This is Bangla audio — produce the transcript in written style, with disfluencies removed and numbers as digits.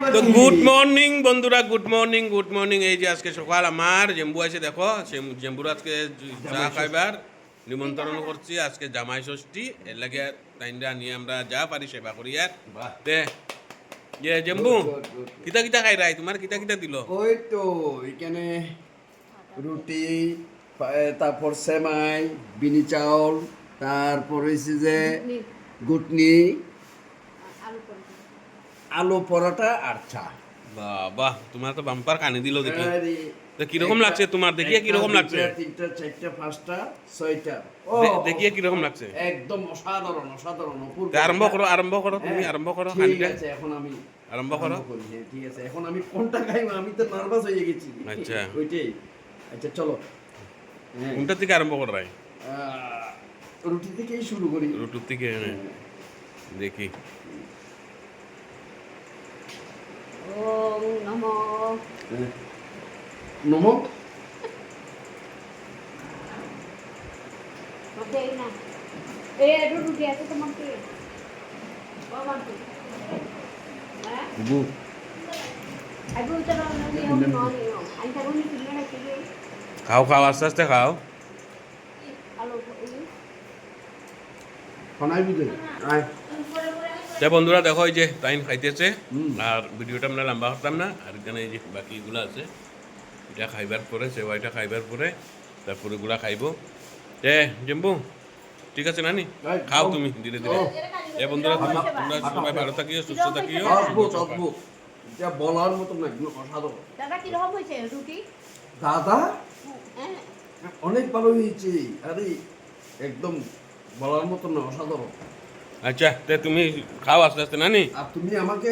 তো গুড মর্নিং বন্ধুরা, গুড মর্নিং। এই যে আজকে সকাল আমার জেম্বু আছে, দেখো জেম্বুর আজকে চা খাইবার নিমন্ত্রণ করছি। আজকে জামাই ষষ্ঠী, এর লাগে তাইনরা নিয়ে আমরা যা পারি সেবা করি। আর দে যে জেম্বু কিতা কিতা খাই রাই, তোমার কিতা কিতা দিল? ওই তো এখানে রুটি, তারপর সেমাই, বিনি চাউল, তারপর হয়েছে যে গুটনি, আলু পরোটা আর চা। বাহ, তোমার তো বাম্পার কানি দিল দেখি। আরে, তো কিরকম লাগছে তোমার, দেখিয়ে কিরকম লাগছে? তিনটা, চারটা, পাঁচটা, ছয়টা। দেখিয়ে কিরকম লাগছে? একদম অসাধারণ, অপূর্ব। আরম্ভ করো তুমি, আরম্ভ করো ঠিক কানিটা, আছে, এখন আমি আরম্ভ করো। করি। হ্যাঁ, ঠিক আছে, এখন আমি কোনটা খাইব, আমি তো নার্ভাস হয়ে গেছি। আচ্ছা। ওইটাই। আচ্ছা চলো। হ্যাঁ, কোনটা থেকে আরম্ভ করো রাই? রুটি থেকেই শুরু করি। রুটুর থেকে দেখি। ওম নমো নমো। ওকেই না এ একটু রুটি আছে তোমাকে বাবা হ্যাঁ বু আইবো তো না নিও নিও আই থাকো নি তুমি না কি খাও আস্তে আস্তে খাও। আলো কোনায় বুঝে আয়। বন্ধুরা দেখো, এই যে টাইম খাইতেছে। হুম। আর ভিডিওটা আমরা লম্বা করতাম না। আর এখানে এই যে বাকিগুলো আছে, এটা খাইবার পরে, সেবাইটা খাইবার পরে তারপরে এগুলা খাইবো। জেম্বু ঠিক আছে নানি, খাও তুমি ধীরে ধীরে। বন্ধুরা তোমরা সবাই ভালো থাকিও, সুস্থ থাকিও। অদ্ভুত যা বলার মতো না, এগুলো অসাধারণ। দাদা কি রকম হইছে রুটি দাদা হ্যাঁ অনেক ভালো হয়েছে। আরে একদম বলার মতো না, অসাধারণ। আচ্ছা, তুমি খাও আস্তে আস্তে নানি। আর তুমি আমাকে